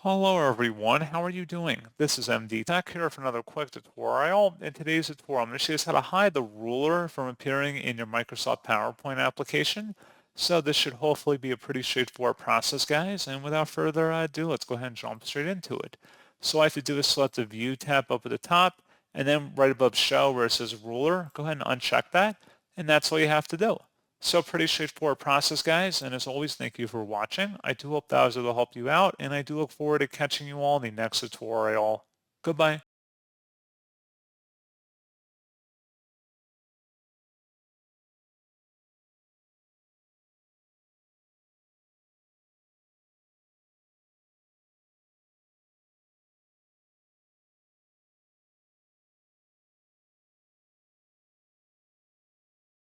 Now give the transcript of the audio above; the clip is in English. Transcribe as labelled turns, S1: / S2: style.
S1: Hello everyone, how are you doing? This is MD Tech here for another quick tutorial. In today's tutorial, I'm going to show you how to hide the ruler from appearing in your Microsoft PowerPoint application. So this should hopefully be a pretty straightforward process, guys. And without further ado, let's go ahead and jump straight into it. So all I have to do is select the View tab up at the top, and then right above Show where it says Ruler, go ahead and uncheck that, and that's all you have to do. So pretty straightforward process, guys, and as always, thank you for watching. I do hope that was able to help you out, and I do look forward to catching you all in the next tutorial. Goodbye.